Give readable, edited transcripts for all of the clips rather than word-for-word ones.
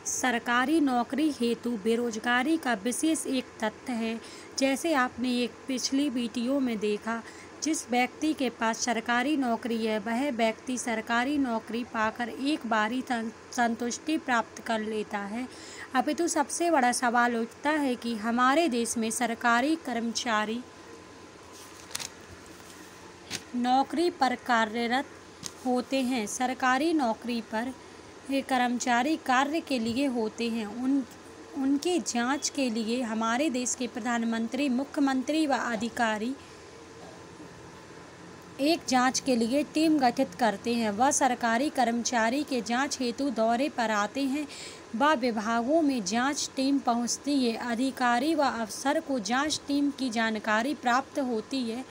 सरकारी नौकरी हेतु बेरोजगारी का विशेष एक तथ्य है। जैसे आपने एक पिछली वीडियो में देखा, जिस व्यक्ति के पास सरकारी नौकरी है वह व्यक्ति सरकारी नौकरी पाकर एक बारी संतुष्टि प्राप्त कर लेता है। अपितु सबसे बड़ा सवाल उठता है कि हमारे देश में सरकारी कर्मचारी नौकरी पर कार्यरत होते हैं। सरकारी नौकरी पर कर्मचारी कार्य के लिए होते हैं। उनकी जांच के लिए हमारे देश के प्रधानमंत्री, मुख्यमंत्री व अधिकारी एक जांच के लिए टीम गठित करते हैं। वह सरकारी कर्मचारी के जांच हेतु दौरे पर आते हैं। वह विभागों में जांच टीम पहुंचती है। अधिकारी व अफसर को जांच टीम की जानकारी प्राप्त होती है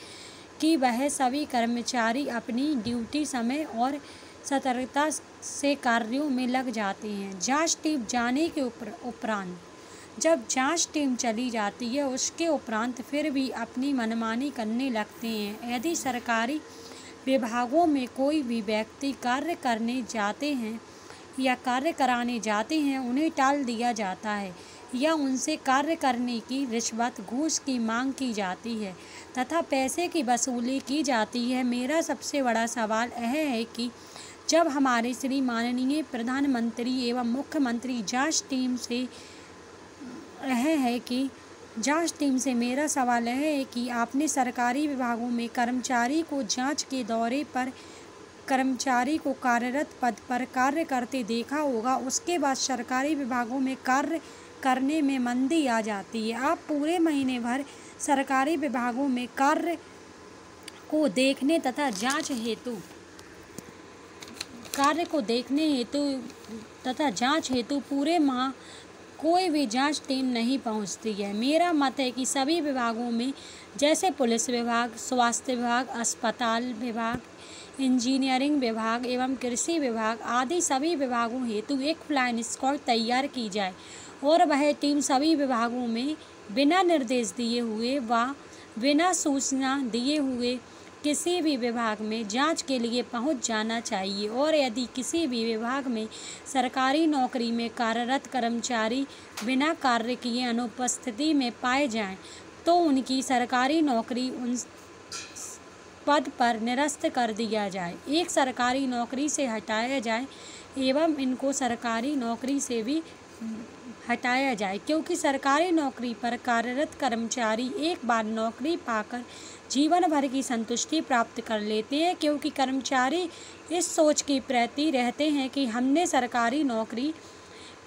कि वह सभी कर्मचारी अपनी ड्यूटी समय और सतर्कता से कार्यों में लग जाते हैं। जांच टीम जाने के उपरांत जब जांच टीम चली जाती है, उसके उपरांत फिर भी अपनी मनमानी करने लगते हैं। यदि सरकारी विभागों में कोई भी व्यक्ति कार्य करने जाते हैं या कार्य कराने जाते हैं, उन्हें टाल दिया जाता है या उनसे कार्य करने की रिश्वत, घूस की मांग की जाती है तथा पैसे की वसूली की जाती है। मेरा सबसे बड़ा सवाल यह है कि जब हमारे श्री माननीय प्रधानमंत्री एवं मुख्यमंत्री जांच टीम से मेरा सवाल यह है कि आपने सरकारी विभागों में कर्मचारी को जांच के दौरे पर कर्मचारी को कार्यरत पद पर कार्य करते देखा होगा। उसके बाद सरकारी विभागों में कार्य करने में मंदी आ जाती है। आप पूरे महीने भर सरकारी विभागों में कार्य को देखने तथा जांच हेतु पूरे माह कोई भी जांच टीम नहीं पहुंचती है। मेरा मत है कि सभी विभागों में, जैसे पुलिस विभाग, स्वास्थ्य विभाग, अस्पताल विभाग, इंजीनियरिंग विभाग एवं कृषि विभाग आदि सभी विभागों हेतु एक फ्लाइंग स्क्वाड तैयार की जाए और वह टीम सभी विभागों में बिना निर्देश दिए हुए व बिना सूचना दिए हुए किसी भी विभाग में जांच के लिए पहुंच जाना चाहिए। और यदि किसी भी विभाग में सरकारी नौकरी में कार्यरत कर्मचारी बिना कार्य किए अनुपस्थिति में पाए जाएं, तो उनकी सरकारी नौकरी उन पद पर निरस्त कर दिया जाए, एक सरकारी नौकरी से हटाया जाए एवं इनको सरकारी नौकरी से भी हटाया जाए, क्योंकि सरकारी नौकरी पर कार्यरत कर्मचारी एक बार नौकरी पाकर जीवन भर की संतुष्टि प्राप्त कर लेते हैं, क्योंकि कर्मचारी इस सोच के प्रति रहते हैं कि हमने सरकारी नौकरी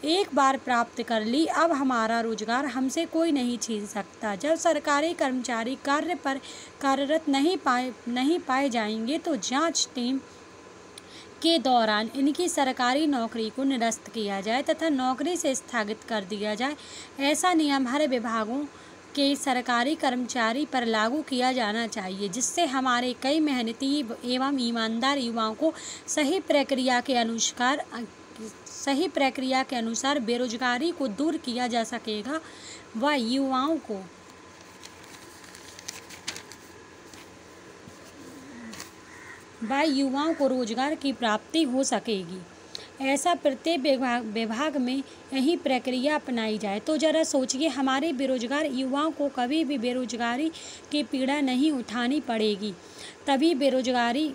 एक बार प्राप्त कर ली, अब हमारा रोजगार हमसे कोई नहीं छीन सकता। जब सरकारी कर्मचारी कार्य पर कार्यरत नहीं पाए जाएंगे तो जांच टीम के दौरान इनकी सरकारी नौकरी को निरस्त किया जाए तथा नौकरी से स्थगित कर दिया जाए। ऐसा नियम हर विभागों के सरकारी कर्मचारी पर लागू किया जाना चाहिए, जिससे हमारे कई मेहनती एवं ईमानदार युवाओं को सही प्रक्रिया के अनुसार बेरोजगारी को दूर किया जा सकेगा व युवाओं को रोजगार की प्राप्ति हो सकेगी। ऐसा प्रत्येक विभाग में यही प्रक्रिया अपनाई जाए तो जरा सोचिए, हमारे बेरोजगार युवाओं को कभी भी बेरोजगारी की पीड़ा नहीं उठानी पड़ेगी। तभी बेरोजगारी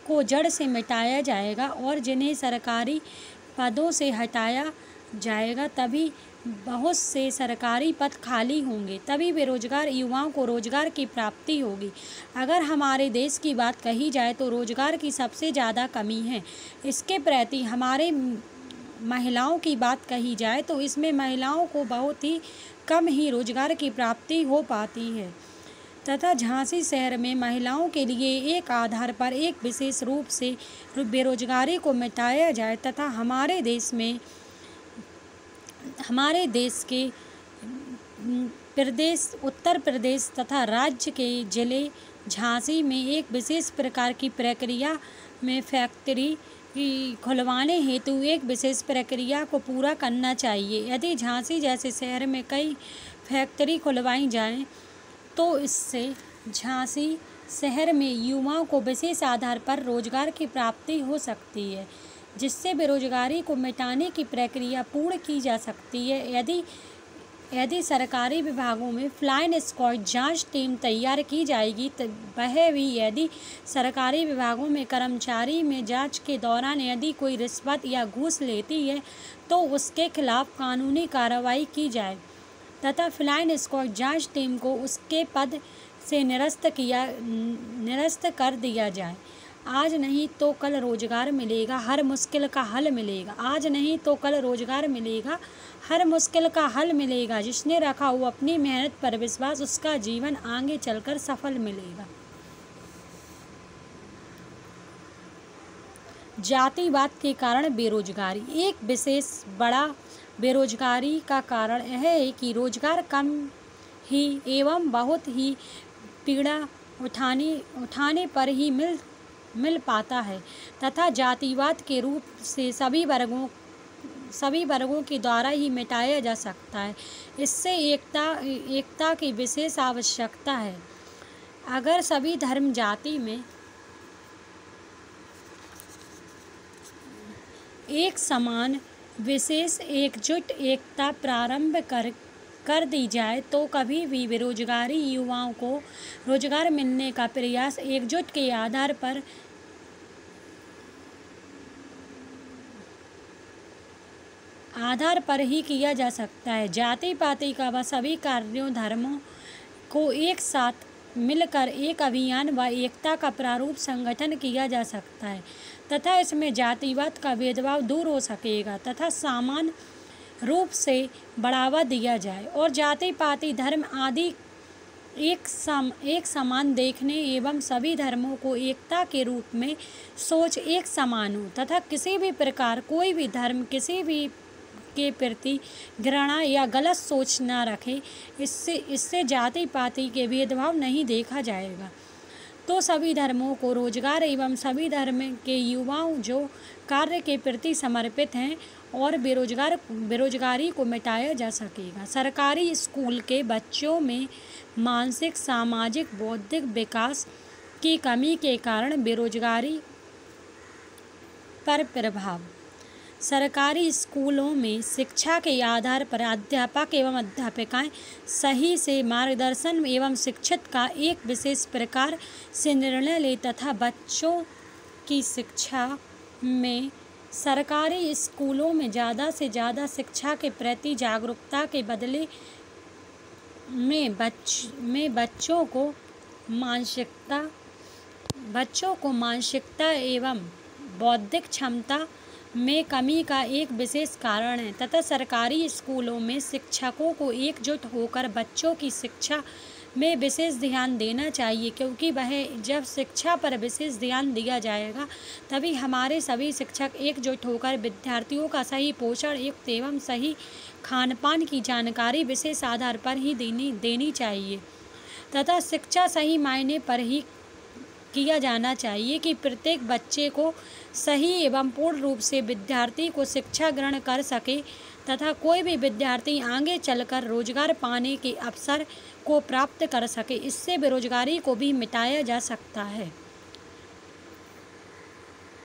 को जड़ से मिटाया जाएगा और जिन्हें सरकारी पदों से हटाया जाएगा, तभी बहुत से सरकारी पद खाली होंगे, तभी बेरोजगार युवाओं को रोजगार की प्राप्ति होगी। अगर हमारे देश की बात कही जाए तो रोजगार की सबसे ज़्यादा कमी है। इसके प्रति हमारे महिलाओं की बात कही जाए तो इसमें महिलाओं को बहुत ही कम ही रोजगार की प्राप्ति हो पाती है तथा झांसी शहर में महिलाओं के लिए एक आधार पर एक विशेष रूप से बेरोजगारी को मिटाया जाए तथा हमारे देश के उत्तर प्रदेश तथा राज्य के जिले झांसी में एक विशेष प्रकार की प्रक्रिया में फैक्ट्री खुलवाने हेतु एक विशेष प्रक्रिया को पूरा करना चाहिए। यदि झांसी जैसे शहर में कई फैक्ट्री खुलवाई जाएं, तो इससे झांसी शहर में युवाओं को विशेष आधार पर रोजगार की प्राप्ति हो सकती है। जिससे बेरोजगारी को मिटाने की प्रक्रिया पूर्ण की जा सकती है। यदि सरकारी विभागों में फ्लाइंग स्क्वाड जांच टीम तैयार की जाएगी तो वह भी यदि सरकारी विभागों में कर्मचारी में जांच के दौरान यदि कोई रिश्वत या घूस लेती है तो उसके खिलाफ कानूनी कार्रवाई की जाए तथा फ्लाइंग स्क्वाड जांच टीम को उसके पद से निरस्त कर दिया जाए। आज नहीं तो कल रोजगार मिलेगा, हर मुश्किल का हल मिलेगा। आज नहीं तो कल रोजगार मिलेगा, हर मुश्किल का हल मिलेगा। जिसने रखा हो अपनी मेहनत पर विश्वास, उसका जीवन आगे चलकर सफल मिलेगा। जातिवाद के कारण बेरोजगारी। एक विशेष बड़ा बेरोजगारी का कारण यह है कि रोजगार कम ही एवं बहुत ही पीड़ा उठाने पर ही मिल पाता है तथा जातिवाद के रूप से सभी वर्गों के द्वारा ही मिटाया जा सकता है। इससे एकता की विशेष आवश्यकता है। अगर सभी धर्म जाति में एक समान विशेष एकजुट एकता प्रारंभ कर दी जाए तो कभी भी बेरोजगारी युवाओं को रोजगार मिलने का प्रयास एकजुट के आधार पर ही किया जा सकता है। जाति पाति का व सभी कार्यों धर्मों को एक साथ मिलकर एक अभियान व एकता का प्रारूप संगठन किया जा सकता है तथा इसमें जातिवाद का भेदभाव दूर हो सकेगा तथा समान रूप से बढ़ावा दिया जाए और जाति पाति धर्म आदि एक समान देखने एवं सभी धर्मों को एकता के रूप में सोच एक समान हो तथा किसी भी प्रकार कोई भी धर्म किसी भी के प्रति घृणा या गलत सोच न रखे। इससे जाति पाति के भेदभाव नहीं देखा जाएगा तो सभी धर्मों को रोजगार एवं सभी धर्म के युवाओं जो कार्य के प्रति समर्पित हैं और बेरोजगारी को मिटाया जा सकेगा। सरकारी स्कूल के बच्चों में मानसिक सामाजिक बौद्धिक विकास की कमी के कारण बेरोजगारी पर प्रभाव। सरकारी स्कूलों में शिक्षा के आधार पर अध्यापक एवं अध्यापिकाएं सही से मार्गदर्शन एवं शिक्षित का एक विशेष प्रकार से निर्णय ले तथा बच्चों की शिक्षा में सरकारी स्कूलों में ज़्यादा से ज़्यादा शिक्षा के प्रति जागरूकता के बदले में बच्चों को मानसिकता एवं बौद्धिक क्षमता में कमी का एक विशेष कारण है तथा सरकारी स्कूलों में शिक्षकों को एकजुट होकर बच्चों की शिक्षा में विशेष ध्यान देना चाहिए क्योंकि वह जब शिक्षा पर विशेष ध्यान दिया जाएगा तभी हमारे सभी शिक्षक एकजुट होकर विद्यार्थियों का सही पोषण युक्त एवं सही खान पान की जानकारी विशेष आधार पर ही देनी चाहिए तथा शिक्षा सही मायने पर ही किया जाना चाहिए कि प्रत्येक बच्चे को सही एवं पूर्ण रूप से विद्यार्थी को शिक्षा ग्रहण कर सके तथा कोई भी विद्यार्थी आगे चलकर रोजगार पाने के अवसर को प्राप्त कर सके। इससे बेरोजगारी को भी मिटाया जा सकता है।